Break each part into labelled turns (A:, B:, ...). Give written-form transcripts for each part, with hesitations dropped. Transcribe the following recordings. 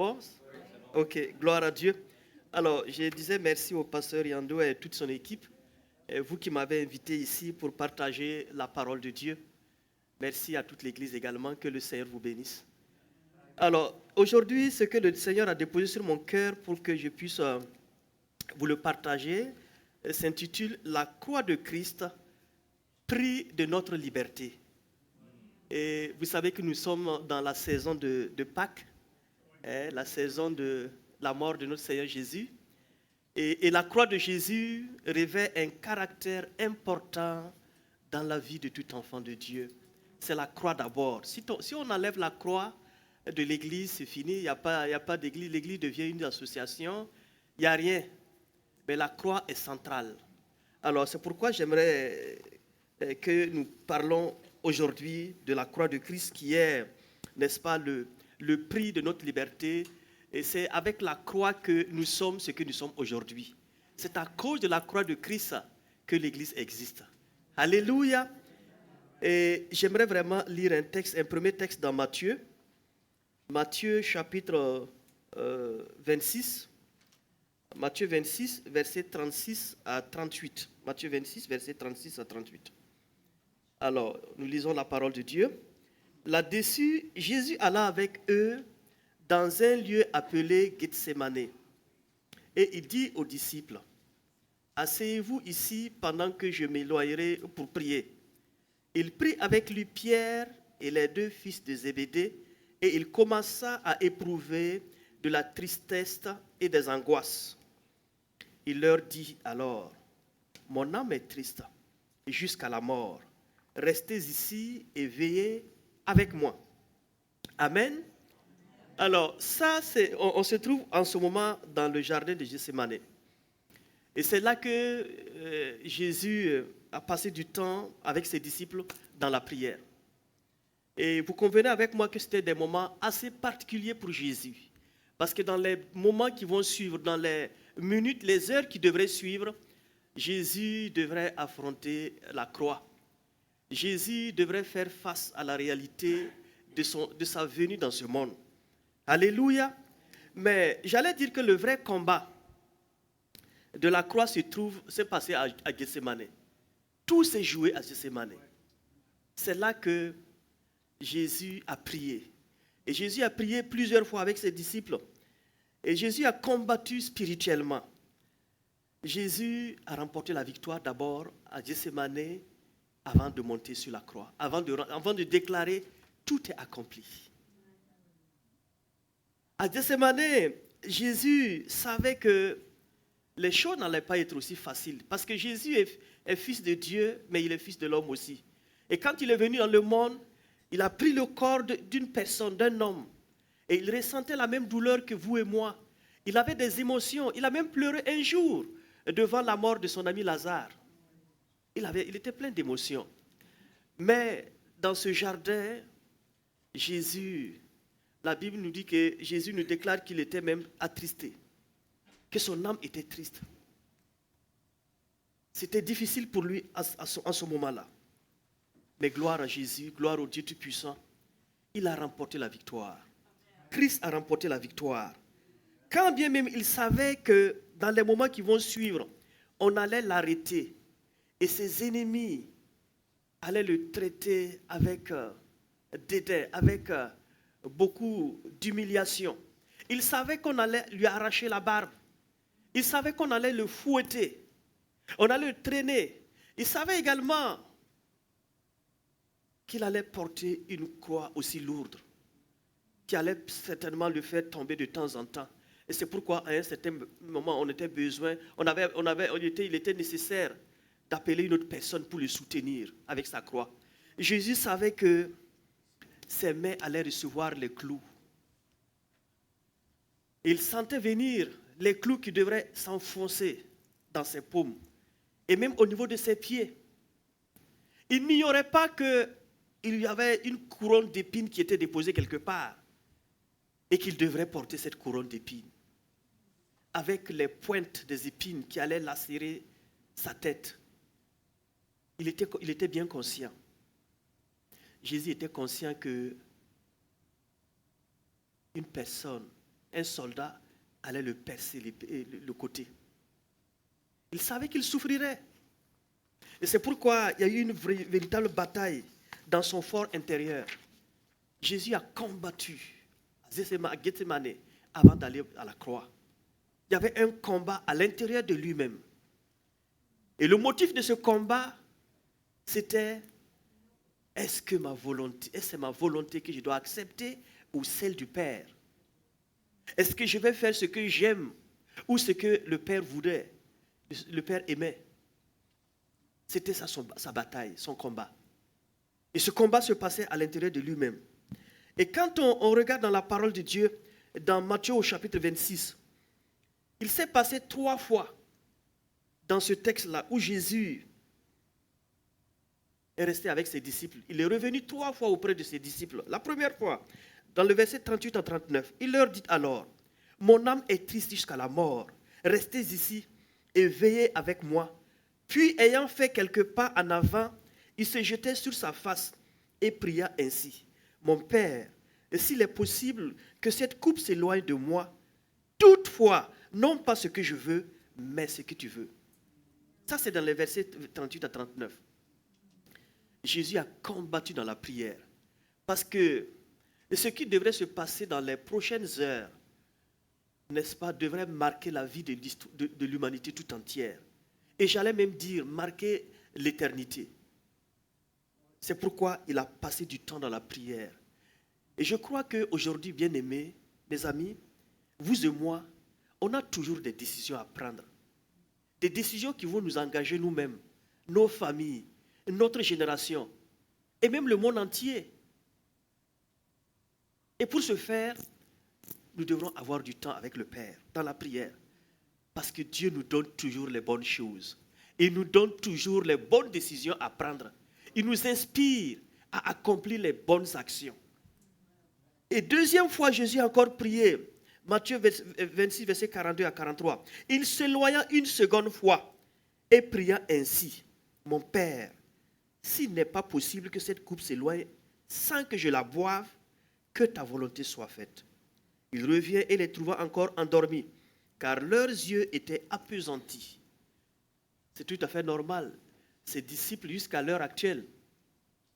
A: bon? Ok, gloire à Dieu. Alors, je disais merci au pasteur Yando et toute son équipe, et vous qui m'avez invité ici pour partager la parole de Dieu. Merci à toute l'Église également, que le Seigneur vous bénisse. Alors, aujourd'hui, ce que le Seigneur a déposé sur mon cœur pour que je puisse vous le partager, s'intitule « La croix de Christ, prix de notre liberté ». Et vous savez que nous sommes dans la saison de Pâques, la saison de la mort de notre Seigneur Jésus. Et la croix de Jésus revêt un caractère important dans la vie de tout enfant de Dieu. C'est la croix d'abord. Si on enlève la croix de l'église, c'est fini, il n'y a pas d'église. L'église devient une association, il n'y a rien. Mais la croix est centrale. Alors c'est pourquoi j'aimerais que nous parlons aujourd'hui de la croix de Christ qui est, n'est-ce pas, le prix de notre liberté. Et c'est avec la croix que nous sommes ce que nous sommes aujourd'hui. C'est à cause de la croix de Christ que l'Église existe. Alléluia. Et j'aimerais vraiment lire un premier texte dans Matthieu. Matthieu chapitre 26. Matthieu 26, versets 36 à 38. Matthieu 26, versets 36 à 38. Alors, nous lisons la parole de Dieu. Là-dessus, Jésus alla avec eux dans un lieu appelé Gethsémané. Et il dit aux disciples, « Asseyez-vous ici pendant que je m'éloignerai pour prier. » Il prit avec lui Pierre et les deux fils de Zébédée, et il commença à éprouver de la tristesse et des angoisses. Il leur dit alors, « Mon âme est triste jusqu'à la mort. Restez ici et veillez avec moi. » Amen. Alors, ça, on se trouve en ce moment dans le jardin de Gethsémané. Et c'est là que Jésus a passé du temps avec ses disciples dans la prière. Et vous convenez avec moi que c'était des moments assez particuliers pour Jésus. Parce que dans les moments qui vont suivre, dans les minutes, les heures qui devraient suivre, Jésus devrait affronter la croix. Jésus devrait faire face à la réalité de sa venue dans ce monde. Alléluia. Mais j'allais dire que le vrai combat de la croix s'est passé à Gethsémané. Tout s'est joué à Gethsémané. C'est là que Jésus a prié. Et Jésus a prié plusieurs fois avec ses disciples. Et Jésus a combattu spirituellement. Jésus a remporté la victoire d'abord à Gethsémané avant de monter sur la croix, avant de déclarer « tout est accompli ». À Gethsémané, Jésus savait que les choses n'allaient pas être aussi faciles. Parce que Jésus est fils de Dieu, mais il est fils de l'homme aussi. Et quand il est venu dans le monde, il a pris le corps d'une personne, d'un homme. Et il ressentait la même douleur que vous et moi. Il avait des émotions. Il a même pleuré un jour devant la mort de son ami Lazare. Il était plein d'émotions. Mais dans ce jardin, la Bible nous dit que Jésus nous déclare qu'il était même attristé, que son âme était triste. C'était difficile pour lui en ce moment-là. Mais gloire à Jésus, gloire au Dieu Tout-Puissant, il a remporté la victoire. Christ a remporté la victoire. Quand bien même il savait que dans les moments qui vont suivre, on allait l'arrêter et ses ennemis allaient le traiter avec dédain, avec beaucoup d'humiliation. Il savait qu'on allait lui arracher la barbe. Il savait qu'on allait le fouetter. On allait le traîner. Il savait également qu'il allait porter une croix aussi lourde, qui allait certainement le faire tomber de temps en temps. Et c'est pourquoi, à un certain moment, on était besoin, il était nécessaire d'appeler une autre personne pour le soutenir avec sa croix. Jésus savait que ses mains allaient recevoir les clous. Il sentait venir les clous qui devraient s'enfoncer dans ses paumes et même au niveau de ses pieds. Il n'ignorait pas qu'il y avait une couronne d'épines qui était déposée quelque part et qu'il devrait porter cette couronne d'épines avec les pointes des épines qui allaient lacérer sa tête. Il était bien conscient. Jésus était conscient que une personne un soldat allait le percer le côté. Il savait qu'il souffrirait. Et c'est pourquoi il y a eu une véritable bataille dans son fort intérieur. Jésus a combattu à Gethsemane avant d'aller à la croix. Il y avait un combat à l'intérieur de lui-même. Et le motif de ce combat, c'était: est-ce que c'est ma volonté que je dois accepter ou celle du Père? Est-ce que je vais faire ce que j'aime ou ce que le Père voudrait, le Père aimait? C'était ça sa bataille, son combat. Et ce combat se passait à l'intérieur de lui-même. Et quand on regarde dans la parole de Dieu, dans Matthieu au chapitre 26, il s'est passé 3 fois dans ce texte-là où Jésus est resté avec ses disciples. Il est revenu 3 fois auprès de ses disciples. La première fois, dans le verset 38 à 39, il leur dit alors: mon âme est triste jusqu'à la mort. Restez ici et veillez avec moi. Puis, ayant fait quelques pas en avant, il se jetait sur sa face et pria ainsi: mon Père, s'il est possible que cette coupe s'éloigne de moi, toutefois, non pas ce que je veux, mais ce que tu veux. Ça, c'est dans les versets 38 à 39. Jésus a combattu dans la prière. Parce que ce qui devrait se passer dans les prochaines heures, n'est-ce pas, devrait marquer la vie de l'humanité tout entière. Et j'allais même dire, marquer l'éternité. C'est pourquoi il a passé du temps dans la prière. Et je crois qu'aujourd'hui, bien-aimés, mes amis, vous et moi, on a toujours des décisions à prendre. Des décisions qui vont nous engager nous-mêmes, nos familles, notre génération, et même le monde entier. Et pour ce faire, nous devrons avoir du temps avec le Père, dans la prière. Parce que Dieu nous donne toujours les bonnes choses. Il nous donne toujours les bonnes décisions à prendre. Il nous inspire à accomplir les bonnes actions. Et deuxième fois, Jésus a encore prié. Matthieu 26, verset 42 à 43. Il s'éloigna une seconde fois et pria ainsi: mon Père, s'il n'est pas possible que cette coupe s'éloigne sans que je la boive, que ta volonté soit faite. Il revient et les trouva encore endormis, car leurs yeux étaient appesantis. C'est tout à fait normal. Ses disciples, jusqu'à l'heure actuelle,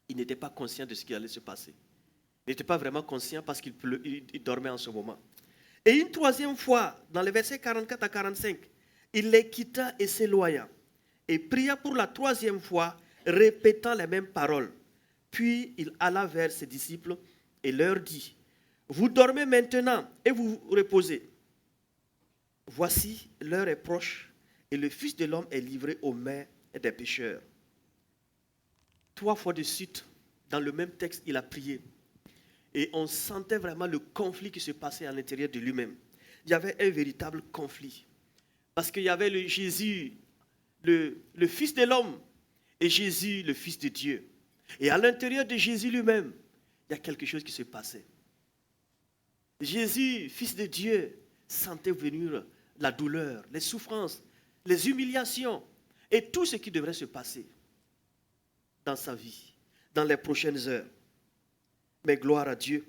A: ils n'étaient pas conscients de ce qui allait se passer. Ils n'étaient pas vraiment conscients parce qu'ils dormaient en ce moment. Et une troisième fois, dans les versets 44 à 45, il les quitta et s'éloigna, et pria pour la troisième fois, répétant les mêmes paroles. Puis il alla vers ses disciples et leur dit: vous dormez maintenant et vous vous reposez. Voici, l'heure est proche et le Fils de l'homme est livré aux mains des pécheurs. 3 fois de suite, dans le même texte, il a prié. Et on sentait vraiment le conflit qui se passait à l'intérieur de lui-même. Il y avait un véritable conflit. Parce qu'il y avait Jésus, le Fils de l'homme, et Jésus, le Fils de Dieu. Et à l'intérieur de Jésus lui-même, il y a quelque chose qui se passait. Jésus, Fils de Dieu, sentait venir la douleur, les souffrances, les humiliations et tout ce qui devrait se passer dans sa vie, dans les prochaines heures. Mais gloire à Dieu,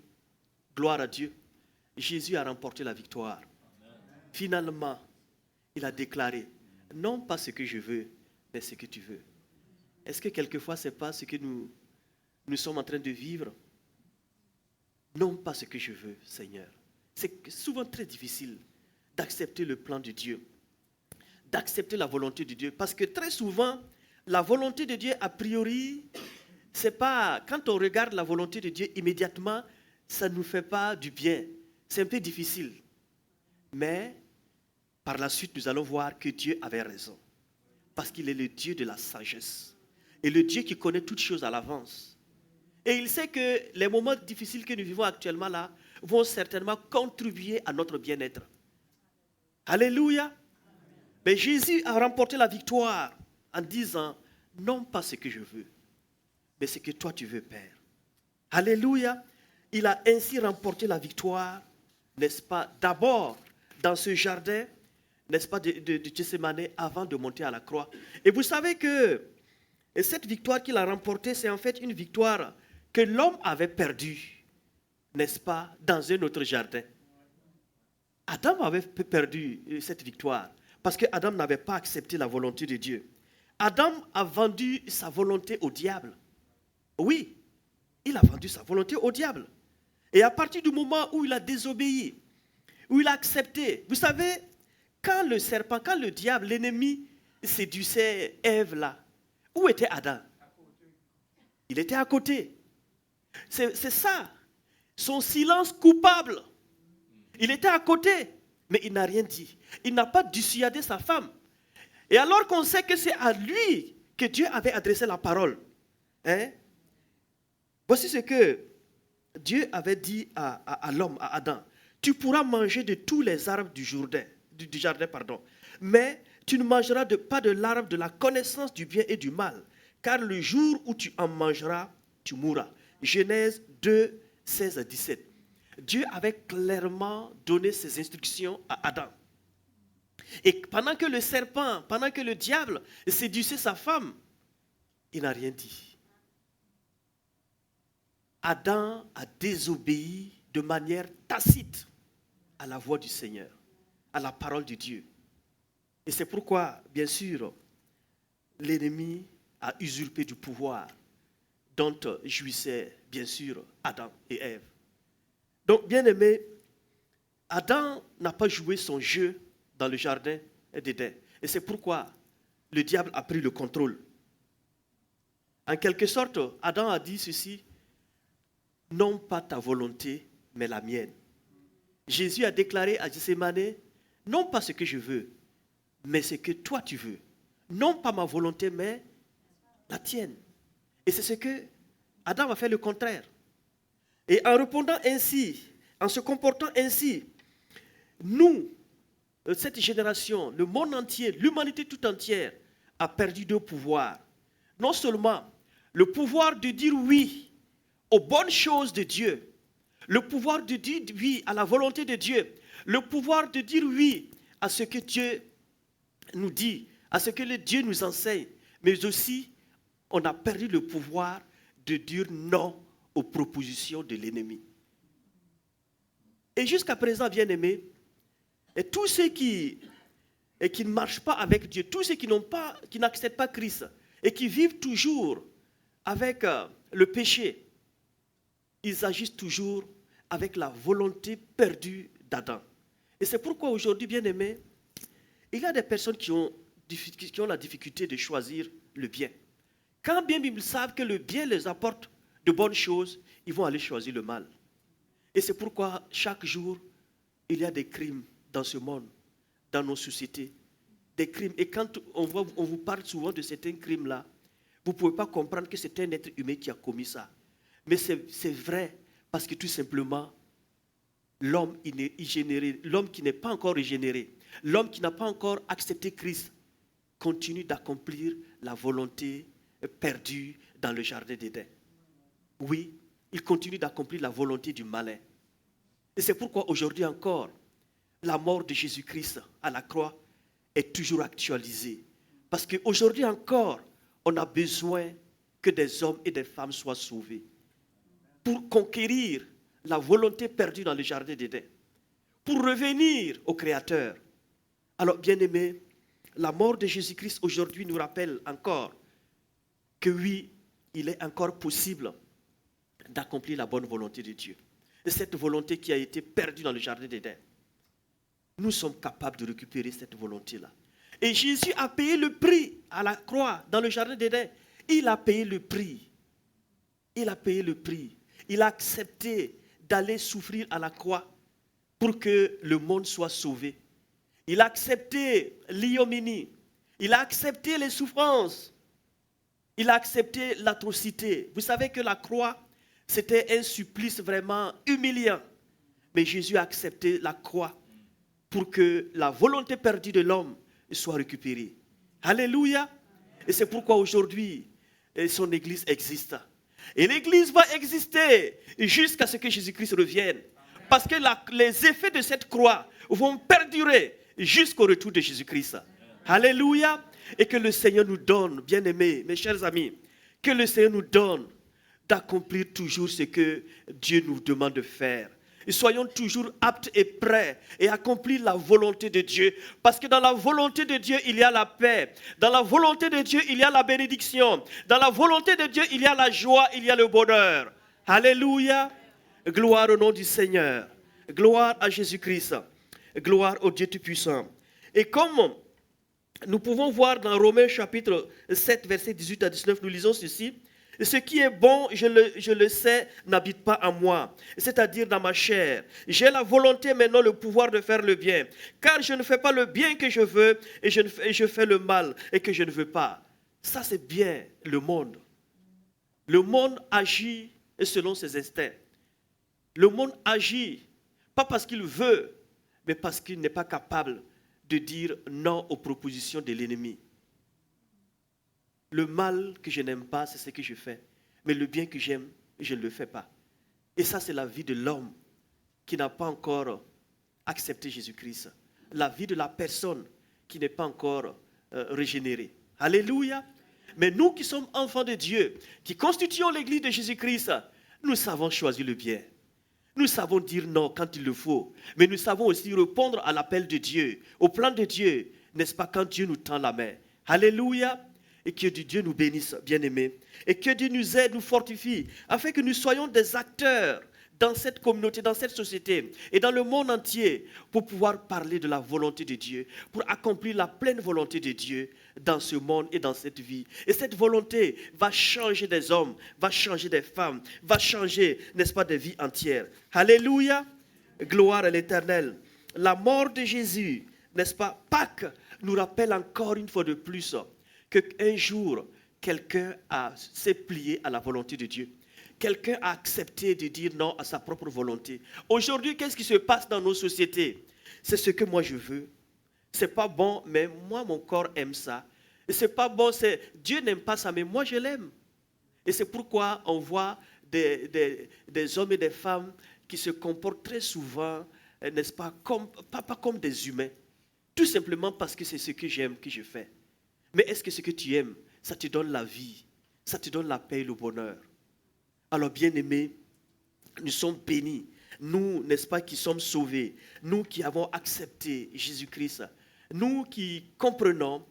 A: Jésus a remporté la victoire. Finalement, il a déclaré: non pas ce que je veux, mais ce que tu veux. Est-ce que quelquefois ce n'est pas ce que nous sommes en train de vivre? Non pas ce que je veux, Seigneur. C'est souvent très difficile d'accepter le plan de Dieu, d'accepter la volonté de Dieu. Parce que très souvent, la volonté de Dieu, a priori, c'est pas, quand on regarde la volonté de Dieu immédiatement, ça ne nous fait pas du bien. C'est un peu difficile. Mais par la suite, nous allons voir que Dieu avait raison. Parce qu'il est le Dieu de la sagesse. Et le Dieu qui connaît toutes choses à l'avance. Et il sait que les moments difficiles que nous vivons actuellement là vont certainement contribuer à notre bien-être. Alléluia. Mais Jésus a remporté la victoire en disant: non pas ce que je veux, mais ce que toi tu veux, Père. Alléluia. Il a ainsi remporté la victoire, n'est-ce pas, d'abord dans ce jardin, n'est-ce pas, de Gethsemane, avant de monter à la croix. Et vous savez que cette victoire qu'il a remportée, c'est en fait une victoire que l'homme avait perdue, n'est-ce pas, dans un autre jardin. Adam avait perdu cette victoire parce que Adam n'avait pas accepté la volonté de Dieu. Adam a vendu sa volonté au diable. Oui, il a vendu sa volonté au diable. Et à partir du moment où il a désobéi, où il a accepté, vous savez, quand le serpent, quand le diable, l'ennemi séduisait Ève là, où était Adam? Il était à côté. C'est ça, son silence coupable. Il était à côté, mais il n'a rien dit. Il n'a pas dissuadé sa femme. Et alors qu'on sait que c'est à lui que Dieu avait adressé la parole. Hein? Voici ce que Dieu avait dit à l'homme, à Adam. Tu pourras manger de tous les arbres du jardin, mais tu ne mangeras pas de l'arbre de la connaissance du bien et du mal, car le jour où tu en mangeras, tu mourras. Genèse 2, 16 à 17. Dieu avait clairement donné ses instructions à Adam. Et pendant que le serpent, pendant que le diable séduisait sa femme, il n'a rien dit. Adam a désobéi de manière tacite à la voix du Seigneur, à la parole de Dieu. Et c'est pourquoi, bien sûr, l'ennemi a usurpé du pouvoir dont jouissaient, bien sûr, Adam et Ève. Donc, bien aimé, Adam n'a pas joué son jeu dans le jardin d'Éden. Et c'est pourquoi le diable a pris le contrôle. En quelque sorte, Adam a dit ceci, non pas ta volonté, mais la mienne. Jésus a déclaré à Gethsémane, non pas ce que je veux, mais ce que toi tu veux. Non pas ma volonté, mais la tienne. Et c'est ce que Adam a fait le contraire. Et en répondant ainsi, en se comportant ainsi, nous, cette génération, le monde entier, l'humanité tout entière a perdu deux pouvoirs. Non seulement le pouvoir de dire oui aux bonnes choses de Dieu, le pouvoir de dire oui à la volonté de Dieu, le pouvoir de dire oui à ce que Dieu nous dit, à ce que Dieu nous enseigne, mais aussi on a perdu le pouvoir de dire non aux propositions de l'ennemi. Et jusqu'à présent, bien-aimés, et tous ceux qui ne marchent pas avec Dieu, tous ceux qui n'acceptent pas Christ et qui vivent toujours avec le péché, ils agissent toujours avec la volonté perdue d'Adam. Et c'est pourquoi aujourd'hui, bien-aimés, il y a des personnes qui ont la difficulté de choisir le bien. Quand bien ils savent que le bien les apporte de bonnes choses, ils vont aller choisir le mal. Et c'est pourquoi chaque jour, il y a des crimes dans ce monde, dans nos sociétés. Des crimes. Et quand on vous parle souvent de certains crimes-là, vous ne pouvez pas comprendre que c'est un être humain qui a commis ça. Mais c'est vrai, parce que tout simplement, l'homme qui n'est pas encore régénéré, l'homme qui n'a pas encore accepté Christ, continue d'accomplir la volonté perdue dans le jardin d'Éden. Oui, il continue d'accomplir la volonté du malin. Et c'est pourquoi aujourd'hui encore, la mort de Jésus-Christ à la croix est toujours actualisée. Parce qu'aujourd'hui encore, on a besoin que des hommes et des femmes soient sauvés pour conquérir la volonté perdue dans le jardin d'Éden, pour revenir au Créateur. Alors, bien-aimés, la mort de Jésus-Christ aujourd'hui nous rappelle encore que oui, il est encore possible d'accomplir la bonne volonté de Dieu. Et cette volonté qui a été perdue dans le jardin d'Éden, nous sommes capables de récupérer cette volonté-là. Et Jésus a payé le prix à la croix dans le jardin d'Éden. Il a payé le prix. Il a payé le prix. Il a accepté d'aller souffrir à la croix pour que le monde soit sauvé. Il a accepté l'ignominie. Il a accepté les souffrances. Il a accepté l'atrocité. Vous savez que la croix, c'était un supplice vraiment humiliant. Mais Jésus a accepté la croix pour que la volonté perdue de l'homme soit récupérée. Alléluia. Et c'est pourquoi aujourd'hui, son Église existe. Et l'Église va exister jusqu'à ce que Jésus-Christ revienne. Parce que les effets de cette croix vont perdurer jusqu'au retour de Jésus-Christ. Alléluia. Et que le Seigneur nous donne, bien-aimés, mes chers amis, que le Seigneur nous donne d'accomplir toujours ce que Dieu nous demande de faire. soyons toujours aptes et prêts et accomplir la volonté de Dieu. Parce que dans la volonté de Dieu, il y a la paix. Dans la volonté de Dieu, il y a la bénédiction. Dans la volonté de Dieu, il y a la joie, il y a le bonheur. Alléluia. Gloire au nom du Seigneur. Gloire à Jésus-Christ. Gloire au Dieu Tout-Puissant. Et comme nous pouvons voir dans Romains chapitre 7, versets 18 à 19, nous lisons ceci. Ce qui est bon, je le sais, n'habite pas en moi, c'est-à-dire dans ma chair. J'ai la volonté maintenant, le pouvoir de faire le bien. Car je ne fais pas le bien que je veux et je fais le mal et que je ne veux pas. Ça, c'est bien le monde. Le monde agit selon ses instincts. Le monde agit, pas parce qu'il veut, mais parce qu'il n'est pas capable de dire non aux propositions de l'ennemi. Le mal que je n'aime pas, c'est ce que je fais. Mais le bien que j'aime, je ne le fais pas. Et ça, c'est la vie de l'homme qui n'a pas encore accepté Jésus-Christ. La vie de la personne qui n'est pas encore régénérée. Alléluia. Mais nous qui sommes enfants de Dieu, qui constituons l'église de Jésus-Christ, nous savons choisir le bien. Nous savons dire non quand il le faut. Mais nous savons aussi répondre à l'appel de Dieu, au plan de Dieu, n'est-ce pas, quand Dieu nous tend la main. Alléluia. Et que Dieu nous bénisse, bien-aimés. Et que Dieu nous aide, nous fortifie, afin que nous soyons des acteurs dans cette communauté, dans cette société et dans le monde entier pour pouvoir parler de la volonté de Dieu, pour accomplir la pleine volonté de Dieu dans ce monde et dans cette vie. Et cette volonté va changer des hommes, va changer des femmes, va changer, n'est-ce pas, des vies entières. Alléluia, gloire à l'Éternel. La mort de Jésus, n'est-ce pas, Pâques nous rappelle encore une fois de plus qu'un jour, quelqu'un s'est plié à la volonté de Dieu. Quelqu'un a accepté de dire non à sa propre volonté. Aujourd'hui, qu'est-ce qui se passe dans nos sociétés? C'est ce que moi je veux. C'est pas bon, mais moi, mon corps aime ça. Et c'est pas bon, Dieu n'aime pas ça, mais moi, je l'aime. Et c'est pourquoi on voit des hommes et des femmes qui se comportent très souvent, n'est-ce pas, pas comme des humains. Tout simplement parce que c'est ce que j'aime que je fais. Mais est-ce que ce que tu aimes, ça te donne la vie, ça te donne la paix et le bonheur? Alors, bien-aimés, nous sommes bénis. Nous, n'est-ce pas, qui sommes sauvés. Nous qui avons accepté Jésus-Christ. Nous qui comprenons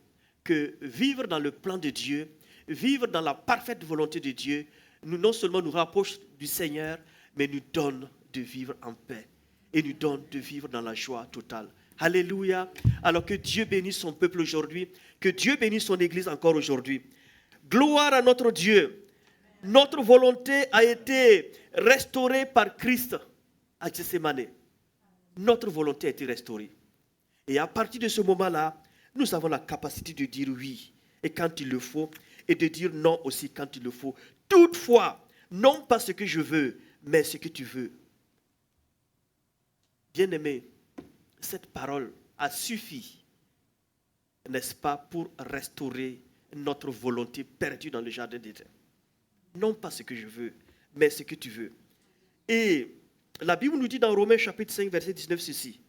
A: que vivre dans le plan de Dieu, vivre dans la parfaite volonté de Dieu, non seulement nous rapproche du Seigneur, mais nous donne de vivre en paix et nous donne de vivre dans la joie totale. Alléluia. Alors que Dieu bénisse son peuple aujourd'hui, que Dieu bénisse son Église encore aujourd'hui. Gloire à notre Dieu. Notre volonté a été restaurée par Christ à Gethsémane. Notre volonté a été restaurée. Et à partir de ce moment-là, nous avons la capacité de dire oui, et quand il le faut, et de dire non aussi quand il le faut. Toutefois, non pas ce que je veux, mais ce que tu veux. Bien-aimé, cette parole a suffi, n'est-ce pas, pour restaurer notre volonté perdue dans le jardin d'Éden. Non pas ce que je veux, mais ce que tu veux. Et la Bible nous dit dans Romains chapitre 5, verset 19 ceci.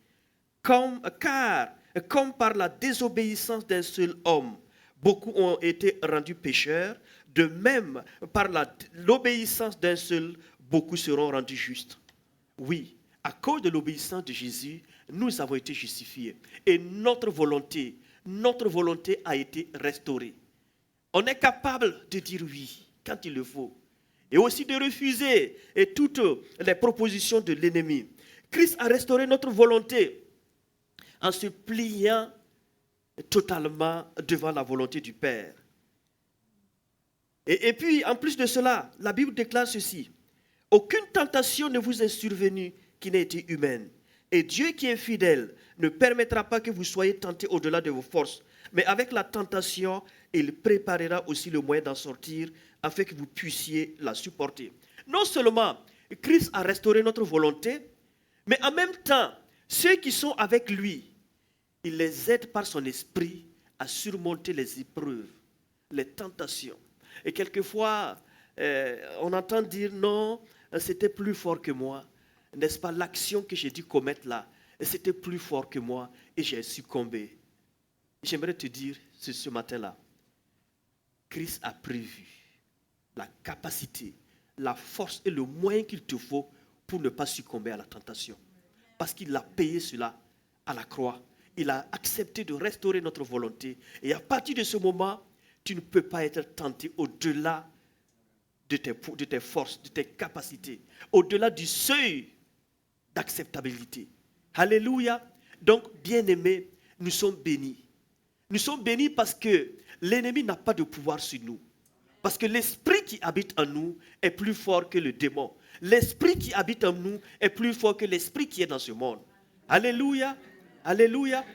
A: Car comme par la désobéissance d'un seul homme, beaucoup ont été rendus pécheurs, de même par l'obéissance d'un seul, beaucoup seront rendus justes. Oui, à cause de l'obéissance de Jésus, nous avons été justifiés. Et notre volonté a été restaurée. On est capable de dire oui quand il le faut. Et aussi de refuser toutes les propositions de l'ennemi. Christ a restauré notre volonté en se pliant totalement devant la volonté du Père. Et puis, en plus de cela, la Bible déclare ceci. Aucune tentation ne vous est survenue qui n'ait été humaine. Et Dieu qui est fidèle ne permettra pas que vous soyez tentés au-delà de vos forces. Mais avec la tentation, il préparera aussi le moyen d'en sortir afin que vous puissiez la supporter. Non seulement Christ a restauré notre volonté, mais en même temps, ceux qui sont avec lui, il les aide par son esprit à surmonter les épreuves, les tentations. Et quelquefois, on entend dire non, c'était plus fort que moi. N'est-ce pas, l'action que j'ai dû commettre là, c'était plus fort que moi et j'ai succombé. J'aimerais te dire ce matin-là, Christ a prévu la capacité, la force et le moyen qu'il te faut pour ne pas succomber à la tentation. Parce qu'il a payé cela à la croix. Il a accepté de restaurer notre volonté. Et à partir de ce moment, tu ne peux pas être tenté au-delà de tes forces, de tes capacités, au-delà du seuil d'acceptabilité. Alléluia. Donc, bien-aimés, nous sommes bénis. Nous sommes bénis parce que l'ennemi n'a pas de pouvoir sur nous. Parce que l'esprit qui habite en nous est plus fort que le démon. L'esprit qui habite en nous est plus fort que l'esprit qui est dans ce monde. Alléluia. Alléluia.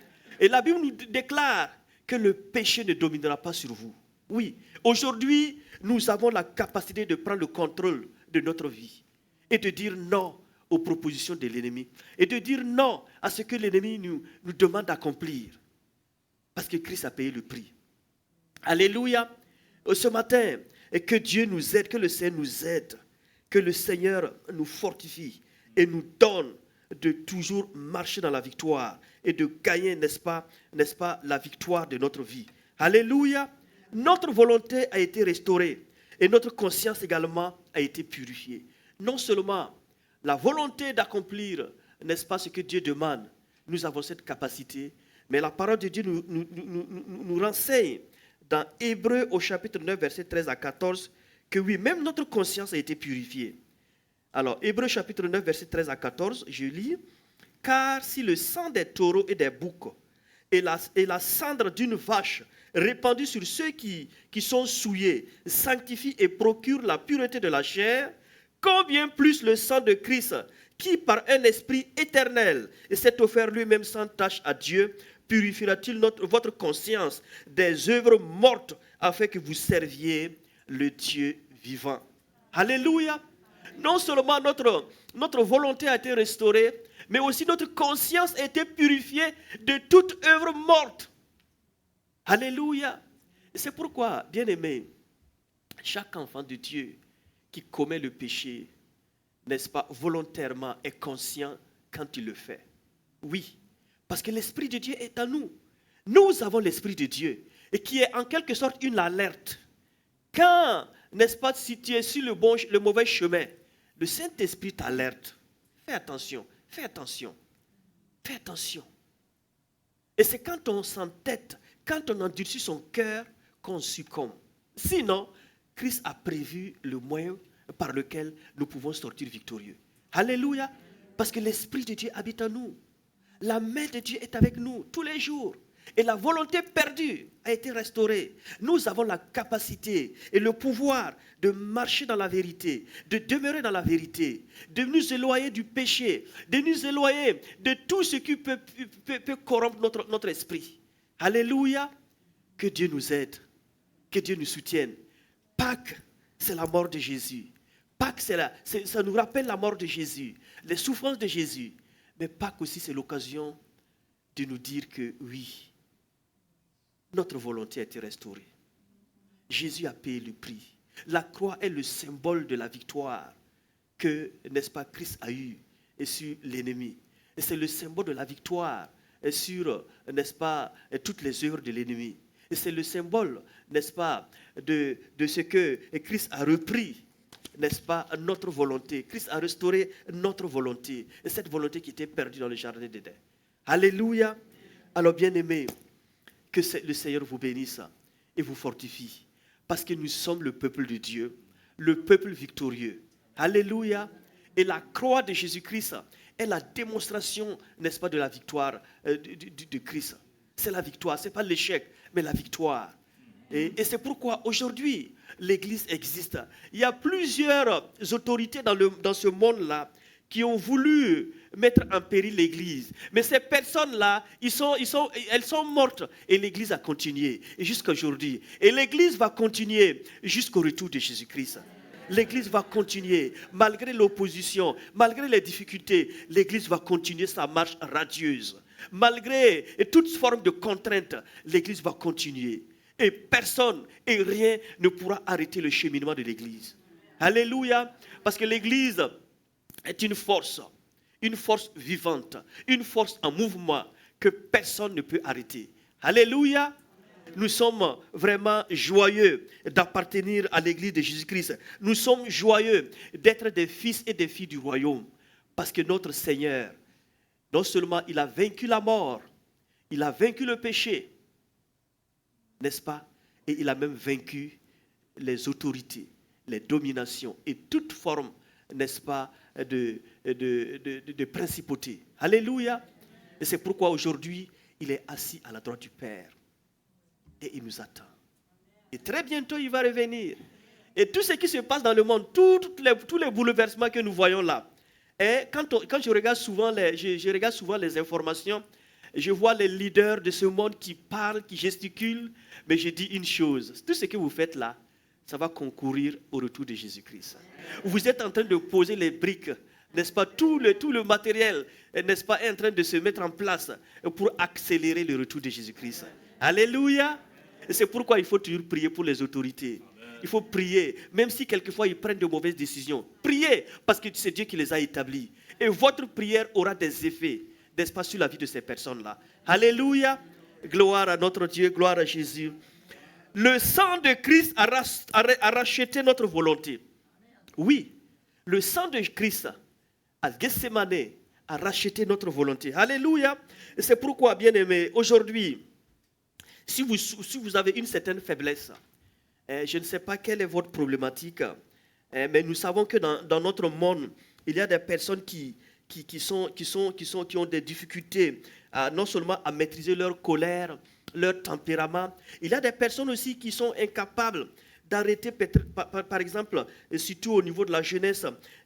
A: Et la Bible nous déclare que le péché ne dominera pas sur vous. Oui, aujourd'hui, nous avons la capacité de prendre le contrôle de notre vie et de dire non aux propositions de l'ennemi et de dire non à ce que l'ennemi nous demande d'accomplir. Parce que Christ a payé le prix. Alléluia. Ce matin, et que Dieu nous aide, que le Seigneur nous aide, que le Seigneur nous fortifie et nous donne de toujours marcher dans la victoire et de gagner, n'est-ce pas, la victoire de notre vie. Alléluia. Notre volonté a été restaurée et notre conscience également a été purifiée. Non seulement la volonté d'accomplir, n'est-ce pas, ce que Dieu demande, nous avons cette capacité, mais la parole de Dieu nous renseigne dans Hébreux au chapitre 9, versets 13 à 14, que oui, même notre conscience a été purifiée. Alors, Hébreux chapitre 9, versets 13 à 14, je lis, « Car si le sang des taureaux et des boucs et la cendre d'une vache répandue sur ceux qui sont souillés sanctifie et procure la pureté de la chair, combien plus le sang de Christ, qui par un esprit éternel s'est offert lui-même sans tache à Dieu, purifiera-t-il votre conscience des œuvres mortes afin que vous serviez le Dieu vivant. » Alléluia. Non seulement notre volonté a été restaurée, mais aussi notre conscience a été purifiée de toute œuvre morte. Alléluia. Et c'est pourquoi, bien-aimés, chaque enfant de Dieu qui commet le péché, n'est-ce pas, volontairement est conscient quand il le fait. Oui, parce que l'Esprit de Dieu est en nous. Nous avons l'Esprit de Dieu et qui est en quelque sorte une alerte. Quand, n'est-ce pas, si tu es sur le mauvais chemin, le Saint-Esprit t'alerte. Fais attention, fais attention, fais attention. Et c'est quand on s'entête, quand on endurcit son cœur, qu'on succombe. Sinon, Christ a prévu le moyen par lequel nous pouvons sortir victorieux. Alléluia. Parce que l'Esprit de Dieu habite en nous. La main de Dieu est avec nous tous les jours. Et la volonté perdue a été restaurée. Nous avons la capacité et le pouvoir de marcher dans la vérité, de demeurer dans la vérité, de nous éloigner du péché, de nous éloigner de tout ce qui peut corrompre notre esprit. Alléluia. Que Dieu nous aide, que Dieu nous soutienne. Pâques, c'est la mort de Jésus. Pâques, ça nous rappelle la mort de Jésus, les souffrances de Jésus. Mais Pâques aussi, c'est l'occasion de nous dire que oui, notre volonté a été restaurée. Jésus a payé le prix. La croix est le symbole de la victoire que, n'est-ce pas, Christ a eu et sur l'ennemi. Et c'est le symbole de la victoire et sur, n'est-ce pas, toutes les œuvres de l'ennemi. Et c'est le symbole, n'est-ce pas, de ce que Christ a repris, n'est-ce pas, notre volonté. Christ a restauré notre volonté. Et cette volonté qui était perdue dans le jardin d'Éden. Alléluia. Alors, bien-aimés, que le Seigneur vous bénisse et vous fortifie. Parce que nous sommes le peuple de Dieu, le peuple victorieux. Alléluia. Et la croix de Jésus-Christ est la démonstration, n'est-ce pas, de la victoire de Christ. C'est la victoire, ce n'est pas l'échec, mais la victoire. Et c'est pourquoi aujourd'hui, l'Église existe. Il y a plusieurs autorités dans ce monde-là qui ont voulu mettre en péril l'Église. Mais ces personnes-là, elles sont mortes et l'Église a continué jusqu'à aujourd'hui. Et l'Église va continuer jusqu'au retour de Jésus-Christ. L'Église va continuer, malgré l'opposition, malgré les difficultés, l'Église va continuer sa marche radieuse. Malgré toute forme de contrainte, l'Église va continuer. Et personne et rien ne pourra arrêter le cheminement de l'Église. Alléluia. Parce que l'Église est une force vivante, une force en mouvement que personne ne peut arrêter. Alléluia. Nous sommes vraiment joyeux d'appartenir à l'Église de Jésus-Christ. Nous sommes joyeux d'être des fils et des filles du royaume. Parce que notre Seigneur, non seulement il a vaincu la mort, il a vaincu le péché, n'est-ce pas? Et il a même vaincu les autorités, les dominations et toute forme, n'est-ce pas, de principauté. Alléluia. Et c'est pourquoi aujourd'hui, il est assis à la droite du Père. Et il nous attend. Et très bientôt, il va revenir. Et tout ce qui se passe dans le monde, tous les bouleversements que nous voyons là, et quand je regarde souvent je regarde souvent les informations, je vois les leaders de ce monde qui parlent, qui gesticulent, mais je dis une chose, tout ce que vous faites là, ça va concourir au retour de Jésus-Christ. Vous êtes en train de poser les briques, n'est-ce pas, tout le matériel, n'est-ce pas, est en train de se mettre en place pour accélérer le retour de Jésus-Christ. Alléluia. Et c'est pourquoi il faut toujours prier pour les autorités. Il faut prier, même si quelquefois ils prennent de mauvaises décisions. Priez, parce que c'est Dieu qui les a établis. Et votre prière aura des effets, n'est-ce pas, sur la vie de ces personnes-là. Alléluia. Gloire à notre Dieu, gloire à Jésus. Le sang de Christ a racheté notre volonté. Oui, le sang de Christ à Gethsemane a racheté notre volonté. Alléluia. Et c'est pourquoi, bien-aimés, aujourd'hui, si vous avez une certaine faiblesse, je ne sais pas quelle est votre problématique, mais nous savons que dans notre monde, il y a des personnes qui ont des difficultés non seulement à maîtriser leur colère, leur tempérament. Il y a des personnes aussi qui sont incapables d'arrêter, par exemple, surtout au niveau de la jeunesse,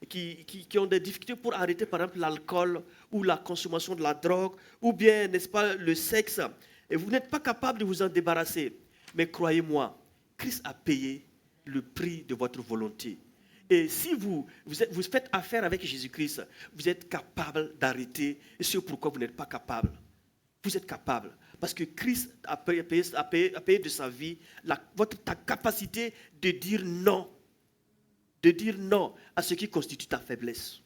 A: qui ont des difficultés pour arrêter, par exemple, l'alcool ou la consommation de la drogue, ou bien, n'est-ce pas, le sexe. Et vous n'êtes pas capable de vous en débarrasser. Mais croyez-moi, Christ a payé le prix de votre volonté. Et si vous faites affaire avec Jésus-Christ, vous êtes capable d'arrêter ce pourquoi vous n'êtes pas capable. Vous êtes capable. Parce que Christ a payé de sa vie ta capacité de dire non. De dire non à ce qui constitue ta faiblesse.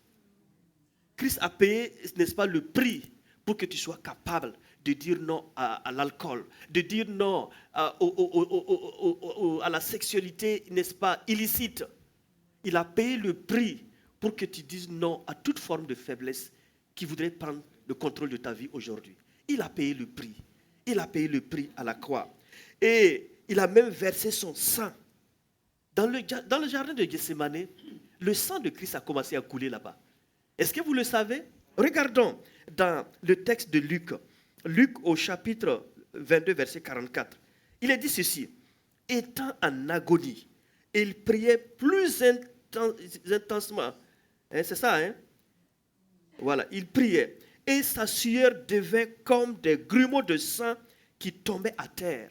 A: Christ a payé, n'est-ce pas, le prix pour que tu sois capable de dire non à l'alcool, de dire non à la sexualité, n'est-ce pas, illicite. Il a payé le prix pour que tu dises non à toute forme de faiblesse qui voudrait prendre le contrôle de ta vie aujourd'hui. Il a payé le prix. Il a payé le prix à la croix. Et il a même versé son sang. Dans le jardin de Gethsemane, le sang de Christ a commencé à couler là-bas. Est-ce que vous le savez? Regardons dans le texte de Luc. Luc au chapitre 22, verset 44. Il est dit ceci. Étant en agonie, il priait plus intensement. C'est ça, hein? Voilà, il priait. Et sa sueur devint comme des grumeaux de sang qui tombaient à terre.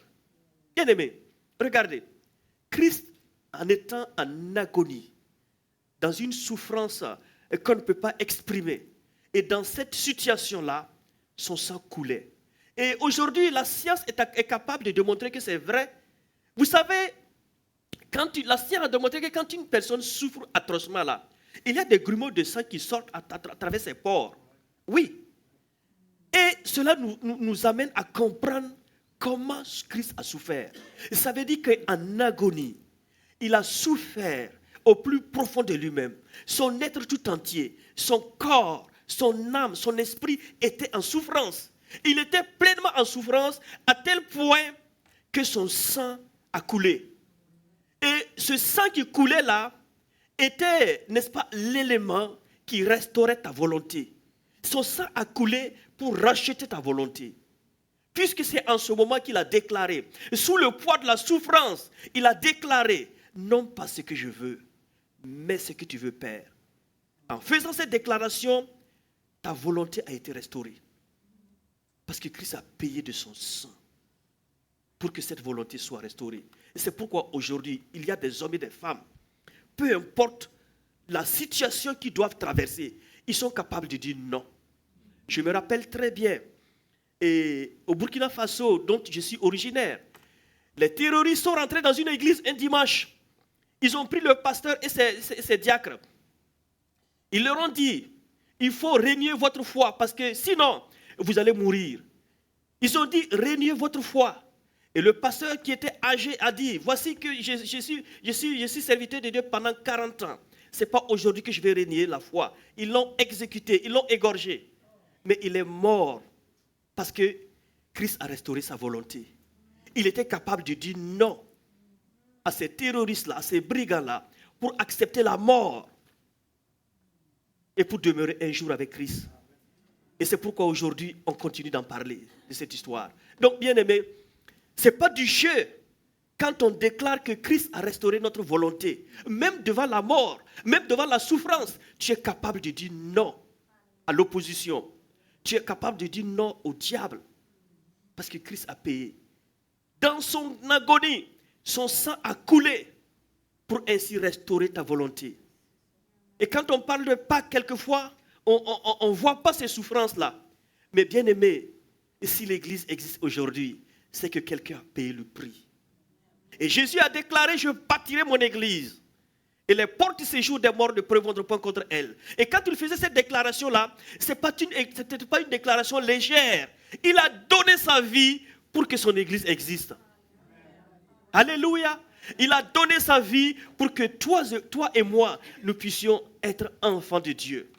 A: Bien-aimés, regardez. Christ, en étant en agonie, dans une souffrance qu'on ne peut pas exprimer, et dans cette situation-là, son sang coulait. Et aujourd'hui, la science est capable de démontrer que c'est vrai. Vous savez, la science a démontré que quand une personne souffre atrocement là, il y a des grumeaux de sang qui sortent à travers ses pores. Oui. Et cela nous amène à comprendre comment Christ a souffert. Et ça veut dire qu'en agonie, il a souffert au plus profond de lui-même. Son être tout entier, son corps, son âme, son esprit était en souffrance. Il était pleinement en souffrance à tel point que son sang a coulé. Et ce sang qui coulait là était, n'est-ce pas, l'élément qui restaurait ta volonté. Son sang a coulé pour racheter ta volonté. Puisque c'est en ce moment qu'il a déclaré, sous le poids de la souffrance, il a déclaré, non pas ce que je veux, mais ce que tu veux, Père. En faisant cette déclaration, ta volonté a été restaurée. Parce que Christ a payé de son sang pour que cette volonté soit restaurée. Et c'est pourquoi aujourd'hui, il y a des hommes et des femmes, peu importe la situation qu'ils doivent traverser, ils sont capables de dire non. Je me rappelle très bien, et au Burkina Faso, dont je suis originaire, les terroristes sont rentrés dans une église un dimanche. Ils ont pris le pasteur et ses diacres. Ils leur ont dit, il faut renier votre foi parce que sinon, vous allez mourir. Ils ont dit, reniez votre foi. Et le pasteur qui était âgé a dit, voici que je suis serviteur de Dieu pendant 40 ans. Ce n'est pas aujourd'hui que je vais renier la foi. Ils l'ont exécuté, ils l'ont égorgé. Mais il est mort parce que Christ a restauré sa volonté. Il était capable de dire non à ces terroristes-là, à ces brigands-là, pour accepter la mort et pour demeurer un jour avec Christ. Et c'est pourquoi aujourd'hui, on continue d'en parler, de cette histoire. Donc, bien aimé, ce n'est pas du jeu quand on déclare que Christ a restauré notre volonté. Même devant la mort, même devant la souffrance, tu es capable de dire non à l'opposition. Tu es capable de dire non au diable. Parce que Christ a payé. Dans son agonie, son sang a coulé pour ainsi restaurer ta volonté. Et quand on parle de Pâques, quelquefois, on ne voit pas ces souffrances-là. Mais bien aimé, si l'Église existe aujourd'hui, c'est que quelqu'un a payé le prix. Et Jésus a déclaré, je bâtirai mon Église. Et les portes du séjour des morts ne prévaudront point contre elle. Et quand il faisait cette déclaration-là, ce n'était pas une déclaration légère. Il a donné sa vie pour que son Église existe. Alléluia. Il a donné sa vie pour que toi et moi, nous puissions être enfants de Dieu.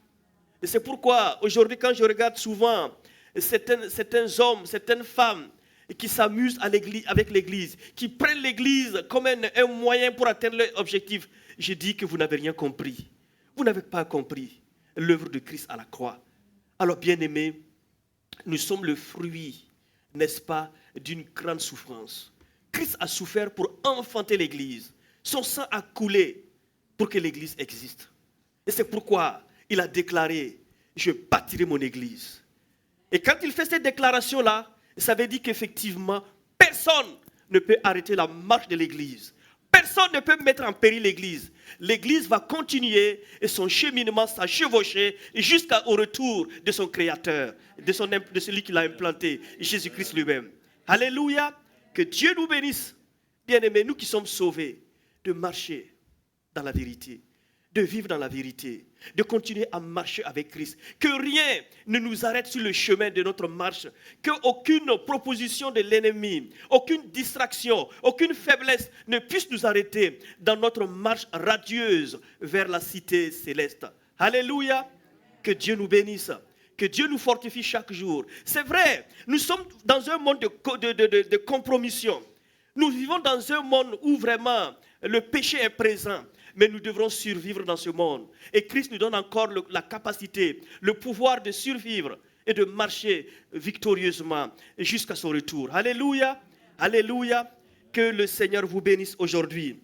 A: Et c'est pourquoi, aujourd'hui, quand je regarde souvent certains hommes, certaines femmes qui s'amusent avec l'Église, qui prennent l'Église comme un moyen pour atteindre leur objectif, je dis que vous n'avez rien compris. Vous n'avez pas compris l'œuvre de Christ à la croix. Alors, bien-aimés, nous sommes le fruit, n'est-ce pas, d'une grande souffrance. Christ a souffert pour enfanter l'Église. Son sang a coulé pour que l'Église existe. Et c'est pourquoi il a déclaré, je bâtirai mon Église. Et quand il fait cette déclaration-là, ça veut dire qu'effectivement, personne ne peut arrêter la marche de l'Église. Personne ne peut mettre en péril l'Église. L'Église va continuer et son cheminement s'achevaucher jusqu'au retour de son Créateur, de celui qui l'a implanté, Jésus-Christ lui-même. Alléluia. Que Dieu nous bénisse, bien-aimés, nous qui sommes sauvés, de marcher dans la vérité, de vivre dans la vérité, de continuer à marcher avec Christ. Que rien ne nous arrête sur le chemin de notre marche, qu'aucune proposition de l'ennemi, aucune distraction, aucune faiblesse ne puisse nous arrêter dans notre marche radieuse vers la cité céleste. Alléluia, que Dieu nous bénisse. Que Dieu nous fortifie chaque jour. C'est vrai, nous sommes dans un monde de compromission. Nous vivons dans un monde où vraiment le péché est présent. Mais nous devrons survivre dans ce monde. Et Christ nous donne encore la capacité, le pouvoir de survivre et de marcher victorieusement jusqu'à son retour. Alléluia, alléluia. Que le Seigneur vous bénisse aujourd'hui.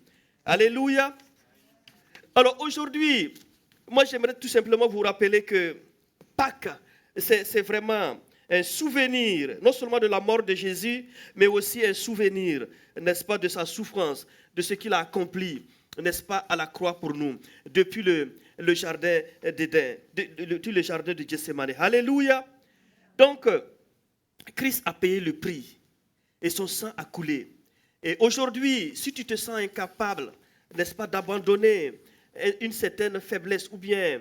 A: Alléluia. Alors aujourd'hui, moi j'aimerais tout simplement vous rappeler que Pâques, c'est vraiment un souvenir, non seulement de la mort de Jésus, mais aussi un souvenir, n'est-ce pas, de sa souffrance, de ce qu'il a accompli, n'est-ce pas, à la croix pour nous, depuis le jardin d'Éden, depuis le jardin de Gethsémane. Alléluia. Donc, Christ a payé le prix et son sang a coulé. Et aujourd'hui, si tu te sens incapable, n'est-ce pas, d'abandonner une certaine faiblesse ou bien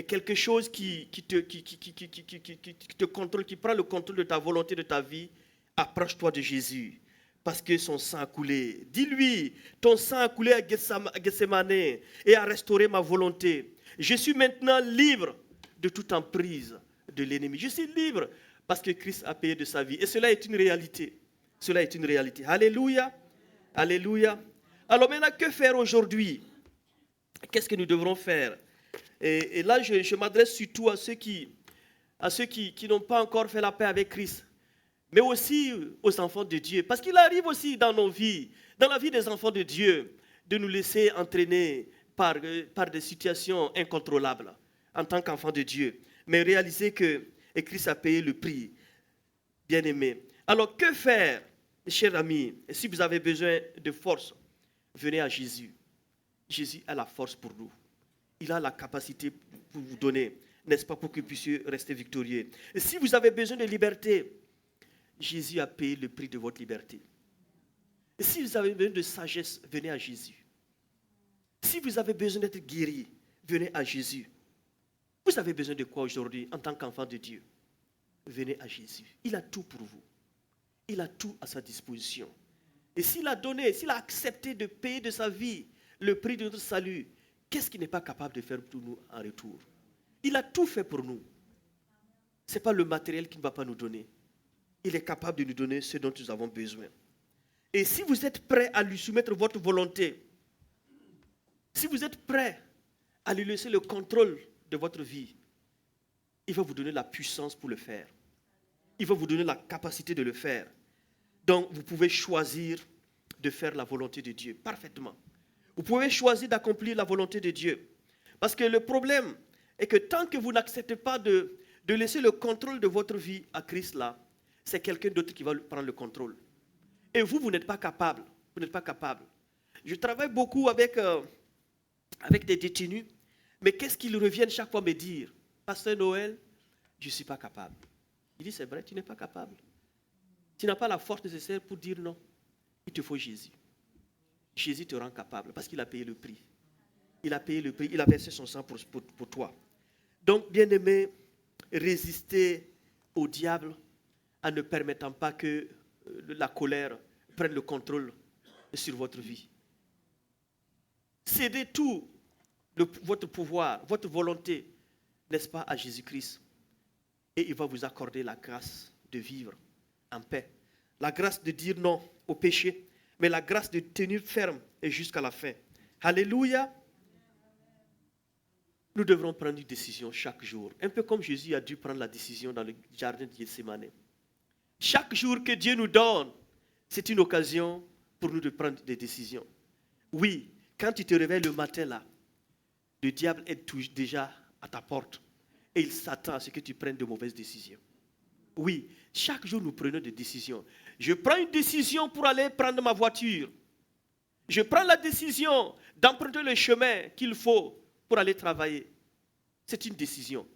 A: quelque chose qui te contrôle, qui prend le contrôle de ta volonté, de ta vie, approche-toi de Jésus. Parce que son sang a coulé. Dis-lui, ton sang a coulé à Gethsémane et a restauré ma volonté. Je suis maintenant libre de toute emprise de l'ennemi. Je suis libre parce que Christ a payé de sa vie. Et cela est une réalité. Cela est une réalité. Alléluia. Alléluia. Alors maintenant, que faire aujourd'hui? Qu'est-ce que nous devrons faire? Et là, je m'adresse surtout à ceux qui n'ont pas encore fait la paix avec Christ, mais aussi aux enfants de Dieu. Parce qu'il arrive aussi dans nos vies, dans la vie des enfants de Dieu, de nous laisser entraîner par des situations incontrôlables en tant qu'enfants de Dieu. Mais réaliser que Christ a payé le prix, bien-aimé. Alors, que faire, chers amis? Si vous avez besoin de force, venez à Jésus. Jésus a la force pour nous. Il a la capacité pour vous donner, n'est-ce pas, pour que vous puissiez rester victorieux. Et si vous avez besoin de liberté, Jésus a payé le prix de votre liberté. Et si vous avez besoin de sagesse, venez à Jésus. Si vous avez besoin d'être guéri, venez à Jésus. Vous avez besoin de quoi aujourd'hui en tant qu'enfant de Dieu? Venez à Jésus. Il a tout pour vous. Il a tout à sa disposition. Et s'il a donné, s'il a accepté de payer de sa vie le prix de notre salut, qu'est-ce qu'il n'est pas capable de faire pour nous en retour? Il a tout fait pour nous. Ce n'est pas le matériel qu'il ne va pas nous donner. Il est capable de nous donner ce dont nous avons besoin. Et si vous êtes prêt à lui soumettre votre volonté, si vous êtes prêt à lui laisser le contrôle de votre vie, il va vous donner la puissance pour le faire. Il va vous donner la capacité de le faire. Donc, vous pouvez choisir de faire la volonté de Dieu parfaitement. Vous pouvez choisir d'accomplir la volonté de Dieu. Parce que le problème est que tant que vous n'acceptez pas de laisser le contrôle de votre vie à Christ là, c'est quelqu'un d'autre qui va prendre le contrôle. Et vous n'êtes pas capable. Vous n'êtes pas capable. Je travaille beaucoup avec des détenus, mais qu'est-ce qu'ils reviennent chaque fois me dire? Pasteur Noël, je ne suis pas capable. Il dit, c'est vrai, tu n'es pas capable. Tu n'as pas la force nécessaire pour dire non. Il te faut Jésus. Jésus te rend capable parce qu'il a payé le prix. Il a payé le prix, il a versé son sang pour toi. Donc, bien-aimé, résistez au diable en ne permettant pas que la colère prenne le contrôle sur votre vie. Cédez tout votre pouvoir, votre volonté, n'est-ce pas, à Jésus-Christ. Et il va vous accorder la grâce de vivre en paix. La grâce de dire non au péché, mais la grâce de tenir ferme et jusqu'à la fin. Alléluia. Nous devrons prendre une décision chaque jour. Un peu comme Jésus a dû prendre la décision dans le jardin de Gethsémane. Chaque jour que Dieu nous donne, c'est une occasion pour nous de prendre des décisions. Oui, quand tu te réveilles le matin là, le diable est déjà à ta porte et il s'attend à ce que tu prennes de mauvaises décisions. Oui, chaque jour nous prenons des décisions. Je prends une décision pour aller prendre ma voiture. Je prends la décision d'emprunter le chemin qu'il faut pour aller travailler. C'est une décision.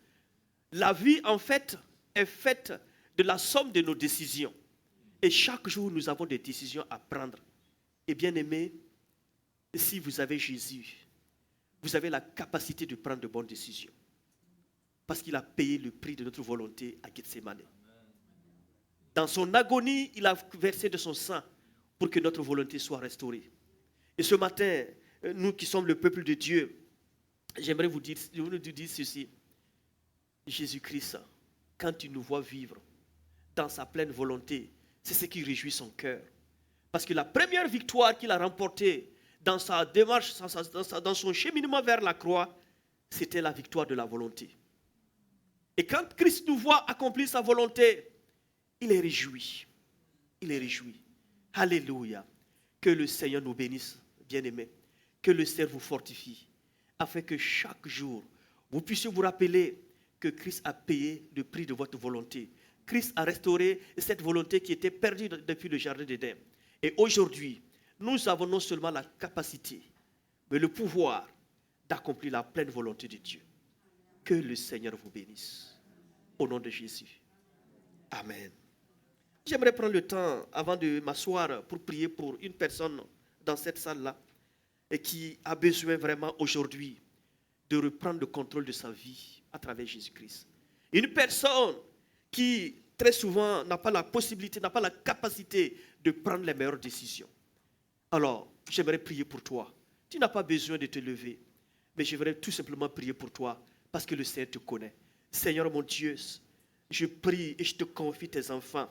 A: La vie, en fait, est faite de la somme de nos décisions. Et chaque jour, nous avons des décisions à prendre. Et bien aimé, si vous avez Jésus, vous avez la capacité de prendre de bonnes décisions. Parce qu'il a payé le prix de notre volonté à Gethsémane. Dans son agonie, il a versé de son sang pour que notre volonté soit restaurée. Et ce matin, nous qui sommes le peuple de Dieu, j'aimerais vous dire ceci. Jésus-Christ, quand il nous voit vivre dans sa pleine volonté, c'est ce qui réjouit son cœur. Parce que la première victoire qu'il a remportée dans sa démarche, dans son cheminement vers la croix, c'était la victoire de la volonté. Et quand Christ nous voit accomplir sa volonté, il est réjoui. Il est réjoui. Alléluia. Que le Seigneur nous bénisse, bien-aimés. Que le Seigneur vous fortifie, afin que chaque jour, vous puissiez vous rappeler que Christ a payé le prix de votre volonté. Christ a restauré cette volonté qui était perdue depuis le jardin d'Éden. Et aujourd'hui, nous avons non seulement la capacité, mais le pouvoir d'accomplir la pleine volonté de Dieu. Que le Seigneur vous bénisse. Au nom de Jésus. Amen. J'aimerais prendre le temps, avant de m'asseoir, pour prier pour une personne dans cette salle-là et qui a besoin vraiment aujourd'hui de reprendre le contrôle de sa vie à travers Jésus-Christ. Une personne qui, très souvent, n'a pas la possibilité, n'a pas la capacité de prendre les meilleures décisions. Alors, j'aimerais prier pour toi. Tu n'as pas besoin de te lever, mais j'aimerais tout simplement prier pour toi parce que le Seigneur te connaît. Seigneur mon Dieu, je prie et je te confie tes enfants.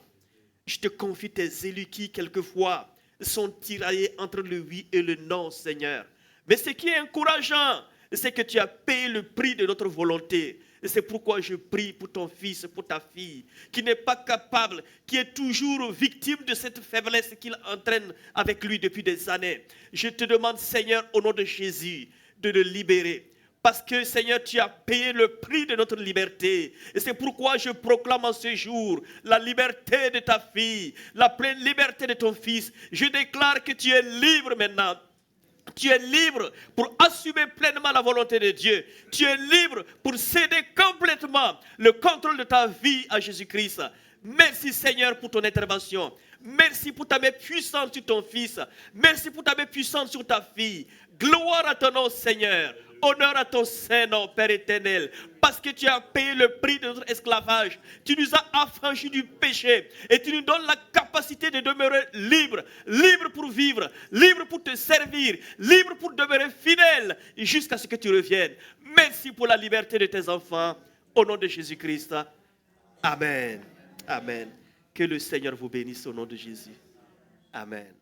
A: Je te confie tes élus qui, quelquefois, sont tiraillés entre le oui et le non, Seigneur. Mais ce qui est encourageant, c'est que tu as payé le prix de notre volonté. Et c'est pourquoi je prie pour ton fils, pour ta fille, qui n'est pas capable, qui est toujours victime de cette faiblesse qu'il entraîne avec lui depuis des années. Je te demande, Seigneur, au nom de Jésus, de le libérer. Parce que, Seigneur, tu as payé le prix de notre liberté. Et c'est pourquoi je proclame en ce jour la liberté de ta fille, la pleine liberté de ton fils. Je déclare que tu es libre maintenant. Tu es libre pour assumer pleinement la volonté de Dieu. Tu es libre pour céder complètement le contrôle de ta vie à Jésus-Christ. Merci Seigneur pour ton intervention. Merci pour ta main puissante sur ton fils. Merci pour ta main puissante sur ta fille. Gloire à ton nom Seigneur. Honneur à ton Saint-Nom, Père éternel, parce que tu as payé le prix de notre esclavage. Tu nous as affranchis du péché et tu nous donnes la capacité de demeurer libre, libre pour vivre, libre pour te servir, libre pour demeurer fidèle jusqu'à ce que tu reviennes. Merci pour la liberté de tes enfants. Au nom de Jésus-Christ. Amen. Amen. Que le Seigneur vous bénisse au nom de Jésus. Amen.